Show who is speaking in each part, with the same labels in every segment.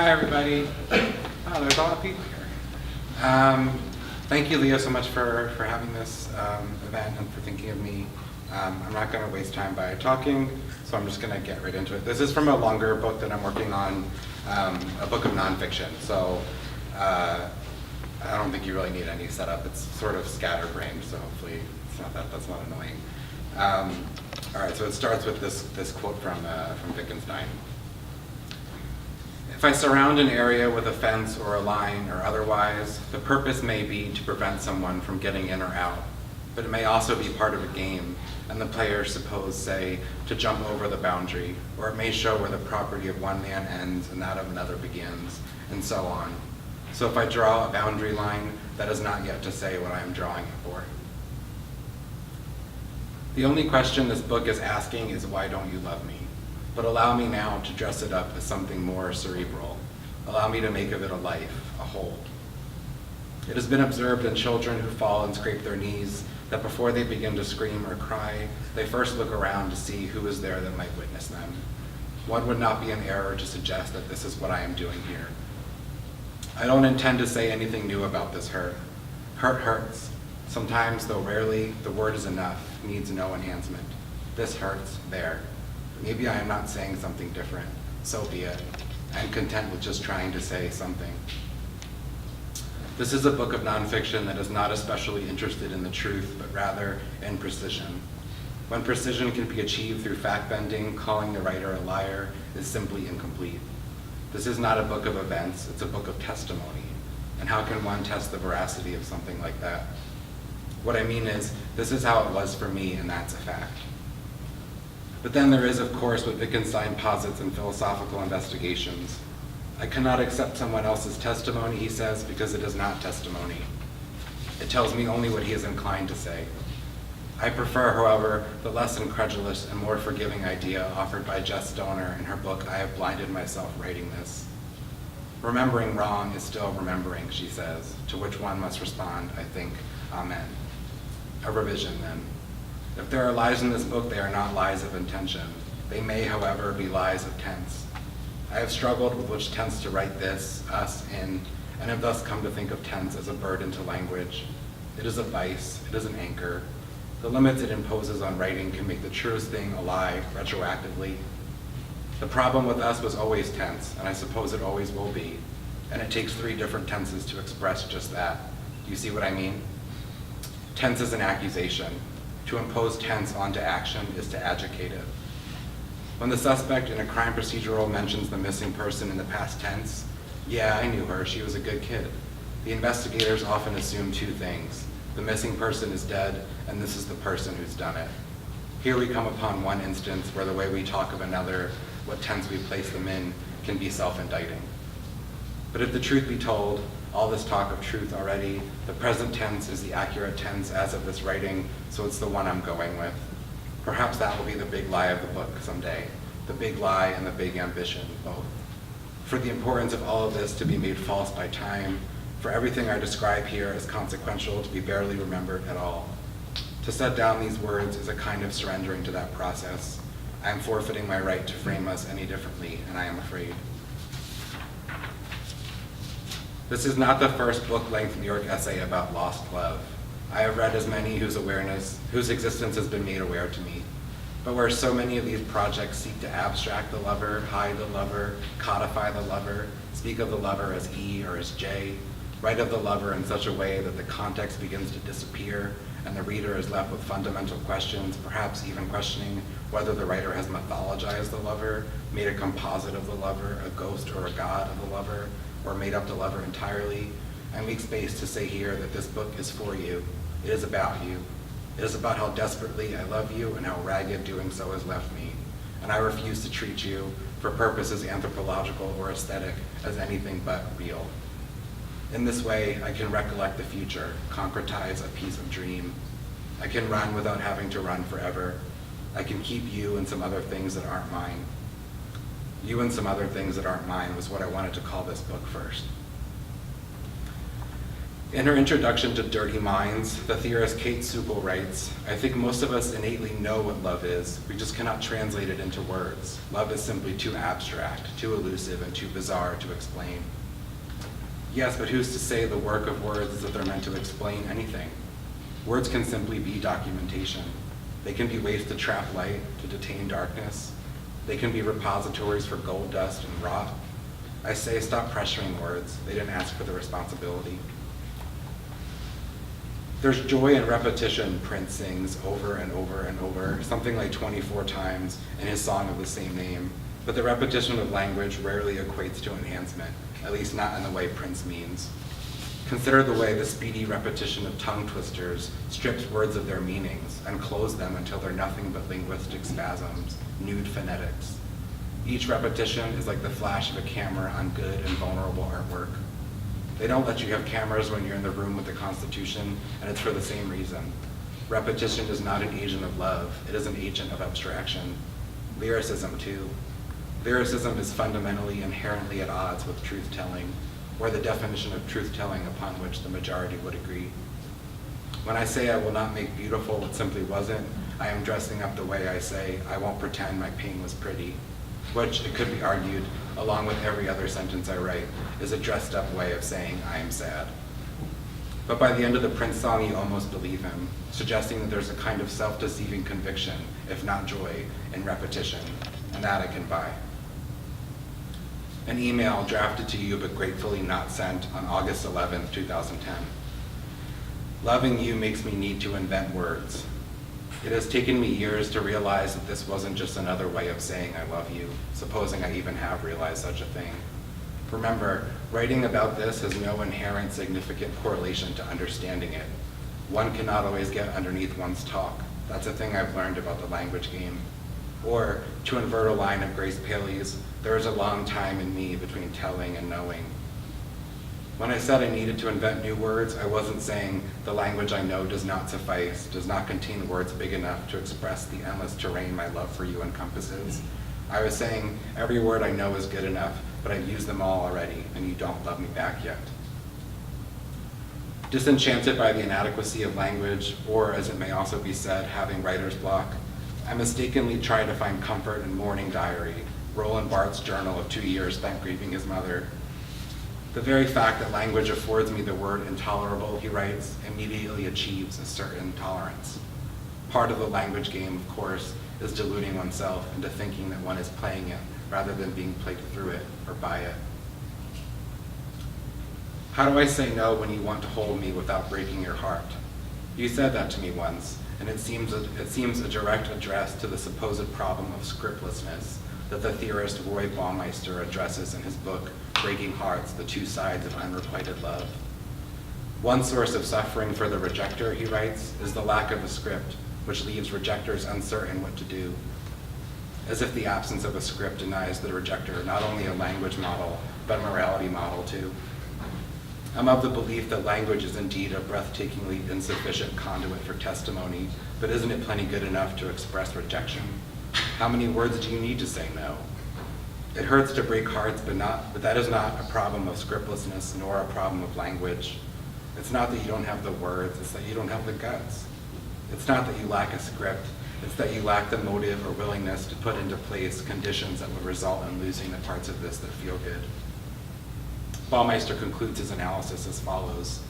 Speaker 1: Hi, everybody. Oh, there's a lot of people here. Thank you, Leah, so much for having this event and for thinking of me. I'm not going to waste time by talking, so I'm just going to get right into it. This is from a longer book that I'm working on, a book of nonfiction. So I don't think you really need any setup. It's sort of scatterbrained, so hopefully that's not annoying. All right, so it starts with this quote from Wittgenstein. If I surround an area with a fence or a line or otherwise, the purpose may be to prevent someone from getting in or out, but it may also be part of a game, and the player say, to jump over the boundary, or it may show where the property of one man ends and that of another begins, and so on. So if I draw a boundary line, that is not yet to say what I am drawing it for. The only question this book is asking is, why don't you love me? But allow me now to dress it up as something more cerebral. Allow me to make of it a life, a whole. It has been observed in children who fall and scrape their knees that before they begin to scream or cry, they first look around to see who is there that might witness them. One would not be an error to suggest that this is what I am doing here. I don't intend to say anything new about this hurt. Hurt hurts. Sometimes, though rarely, the word is enough, needs no enhancement. This hurts, there. Maybe I am not saying something different. So be it. I am content with just trying to say something. This is a book of nonfiction that is not especially interested in the truth, but rather in precision. When precision can be achieved through fact-bending, calling the writer a liar is simply incomplete. This is not a book of events, it's a book of testimony. And how can one test the veracity of something like that? What I mean is, this is how it was for me, and that's a fact. But then there is, of course, what Wittgenstein posits in philosophical investigations. I cannot accept someone else's testimony, he says, because it is not testimony. It tells me only what he is inclined to say. I prefer, however, the less incredulous and more forgiving idea offered by Jess Stoner in her book, I Have Blinded Myself Writing This. Remembering wrong is still remembering, she says, to which one must respond, I think, amen. A revision, then. If there are lies in this book, they are not lies of intention. They may, however, be lies of tense. I have struggled with which tense to write this, us, in, and have thus come to think of tense as a burden to language. It is a vice, it is an anchor. The limits it imposes on writing can make the truest thing a lie retroactively. The problem with us was always tense, and I suppose it always will be. And it takes 3 different tenses to express just that. Do you see what I mean? Tense is an accusation. To impose tense onto action is to adjudicate it. When the suspect in a crime procedural mentions the missing person in the past tense, yeah, I knew her, she was a good kid. The investigators often assume 2 things. The missing person is dead, and this is the person who's done it. Here we come upon one instance where the way we talk of another, what tense we place them in, can be self-indicting. But if the truth be told, all this talk of truth already, the present tense is the accurate tense as of this writing, so it's the one I'm going with. Perhaps that will be the big lie of the book someday, the big lie and the big ambition, both. For the importance of all of this to be made false by time, for everything I describe here as consequential to be barely remembered at all. To set down these words is a kind of surrendering to that process. I am forfeiting my right to frame us any differently, and I am afraid. This is not the first book-length New York essay about lost love. I have read as many whose existence has been made aware to me. But where so many of these projects seek to abstract the lover, hide the lover, codify the lover, speak of the lover as he or as J, write of the lover in such a way that the context begins to disappear and the reader is left with fundamental questions, perhaps even questioning whether the writer has mythologized the lover, made a composite of the lover, a ghost or a god of the lover, or made up the lover entirely, I make space to say here that this book is for you. It is about you. It is about how desperately I love you and how ragged doing so has left me. And I refuse to treat you, for purposes anthropological or aesthetic, as anything but real. In this way, I can recollect the future, concretize a piece of dream. I can run without having to run forever. I can keep you and some other things that aren't mine. You and some other things that aren't mine was what I wanted to call this book first. In her introduction to Dirty Minds, the theorist Kate Supel writes, "I think most of us innately know what love is. We just cannot translate it into words. Love is simply too abstract, too elusive, and too bizarre to explain." Yes, but who's to say the work of words is that they're meant to explain anything? Words can simply be documentation. They can be ways to trap light, to detain darkness. They can be repositories for gold dust and rot. I say, stop pressuring words. They didn't ask for the responsibility. There's joy in repetition, Prince sings over and over and over, something like 24 times in his song of the same name. But the repetition of language rarely equates to enhancement, at least not in the way Prince means. Consider the way the speedy repetition of tongue twisters strips words of their meanings and clothes them until they're nothing but linguistic spasms, nude phonetics. Each repetition is like the flash of a camera on good and vulnerable artwork. They don't let you have cameras when you're in the room with the Constitution, and it's for the same reason. Repetition is not an agent of love, it is an agent of abstraction. Lyricism, too. Lyricism is fundamentally, inherently at odds with truth-telling, or the definition of truth-telling upon which the majority would agree. When I say I will not make beautiful what simply wasn't, I am dressing up the way I say, I won't pretend my pain was pretty, which, it could be argued, along with every other sentence I write, is a dressed up way of saying I am sad. But by the end of the Prince song, you almost believe him, suggesting that there's a kind of self-deceiving conviction, if not joy, in repetition, and that I can buy. An email drafted to you but gratefully not sent on August 11th, 2010. Loving you makes me need to invent words. It has taken me years to realize that this wasn't just another way of saying I love you, supposing I even have realized such a thing. Remember, writing about this has no inherent significant correlation to understanding it. One cannot always get underneath one's talk. That's a thing I've learned about the language game. Or, to invert a line of Grace Paley's, there is a long time in me between telling and knowing. When I said I needed to invent new words, I wasn't saying the language I know does not suffice, does not contain words big enough to express the endless terrain my love for you encompasses. I was saying every word I know is good enough, but I've used them all already, and you don't love me back yet. Disenchanted by the inadequacy of language, or as it may also be said, having writer's block, I mistakenly tried to find comfort in Morning Diary, Roland Barthes' journal of 2 years spent grieving his mother. The very fact that language affords me the word intolerable, he writes, immediately achieves a certain tolerance. Part of the language game, of course, is deluding oneself into thinking that one is playing it rather than being played through it or by it. How do I say no when you want to hold me without breaking your heart? You said that to me once, and it seems a direct address to the supposed problem of scriptlessness that the theorist Roy Baumeister addresses in his book, Breaking Hearts, The Two Sides of Unrequited Love. One source of suffering for the rejecter, he writes, is the lack of a script, which leaves rejectors uncertain what to do. As if the absence of a script denies the rejecter not only a language model, but a morality model too. I'm of the belief that language is indeed a breathtakingly insufficient conduit for testimony, but isn't it plenty good enough to express rejection? How many words do you need to say no? It hurts to break hearts, but that is not a problem of scriptlessness nor a problem of language. It's not that you don't have the words, it's that you don't have the guts. It's not that you lack a script, it's that you lack the motive or willingness to put into place conditions that would result in losing the parts of this that feel good. Baumeister concludes his analysis as follows.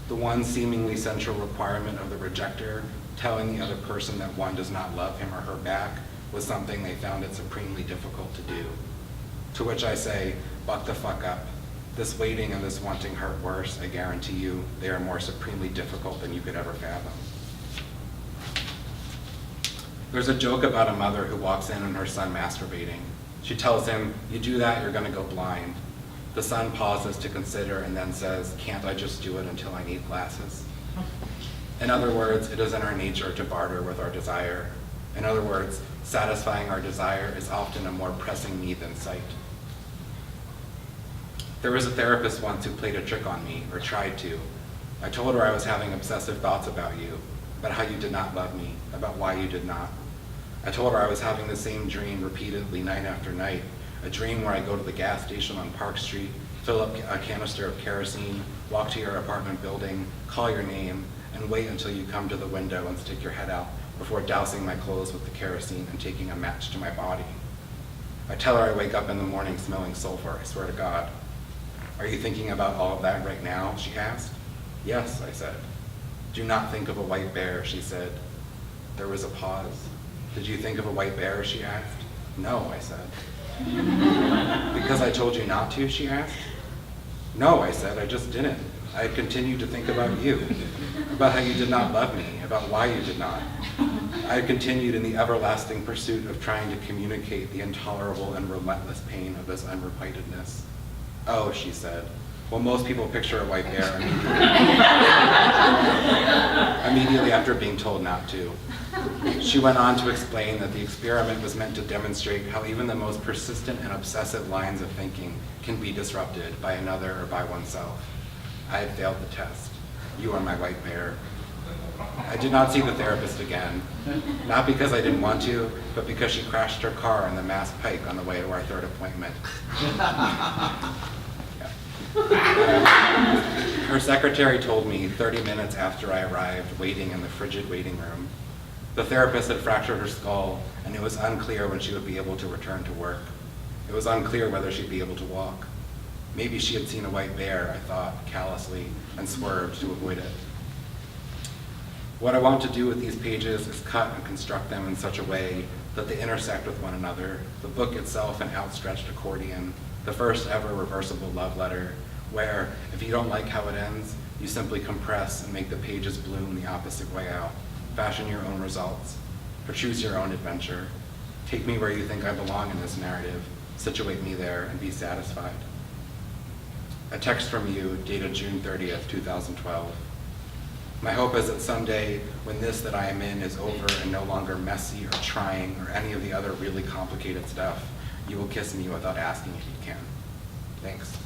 Speaker 1: The one seemingly central requirement of the rejecter, telling the other person that one does not love him or her back, was something they found it supremely difficult to do. To which I say, buck the fuck up. This waiting and this wanting hurt worse, I guarantee you, they are more supremely difficult than you could ever fathom. There's a joke about a mother who walks in on her son masturbating. She tells him, you do that, you're gonna go blind. The son pauses to consider and then says, can't I just do it until I need glasses? In other words, it is in our nature to barter with our desire. In other words, satisfying our desire is often a more pressing need than sight. There was a therapist once who played a trick on me, or tried to. I told her I was having obsessive thoughts about you, about how you did not love me, about why you did not. I told her I was having the same dream repeatedly night after night, a dream where I go to the gas station on Park Street, fill up a canister of kerosene, walk to your apartment building, call your name, and wait until you come to the window and stick your head out before dousing my clothes with the kerosene and taking a match to my body. I tell her I wake up in the morning smelling sulfur, I swear to God. Are you thinking about all of that right now, she asked. Yes, I said. Do not think of a white bear, she said. There was a pause. Did you think of a white bear, she asked. No, I said. Because I told you not to, she asked. No, I said, I just didn't. I had continued to think about you, about how you did not love me, about why you did not. I had continued in the everlasting pursuit of trying to communicate the intolerable and relentless pain of this unrequitedness. Oh, she said. Well, most people picture a white bear immediately after being told not to. She went on to explain that the experiment was meant to demonstrate how even the most persistent and obsessive lines of thinking can be disrupted by another or by oneself. I had failed the test. You are my white bear. I did not see the therapist again, not because I didn't want to, but because she crashed her car on the Mass Pike on the way to our third appointment. Her secretary told me 30 minutes after I arrived, waiting in the frigid waiting room. The therapist had fractured her skull, and it was unclear when she would be able to return to work. It was unclear whether she'd be able to walk. Maybe she had seen a white bear, I thought, callously, and swerved to avoid it. What I want to do with these pages is cut and construct them in such a way that they intersect with one another, the book itself an outstretched accordion, the first ever reversible love letter, where, if you don't like how it ends, you simply compress and make the pages bloom the opposite way out. Fashion your own results, or choose your own adventure. Take me where you think I belong in this narrative, situate me there, and be satisfied. A text from you, dated June 30th, 2012. My hope is that someday, when this that I am in is over and no longer messy or trying or any of the other really complicated stuff, you will kiss me without asking if you can. Thanks.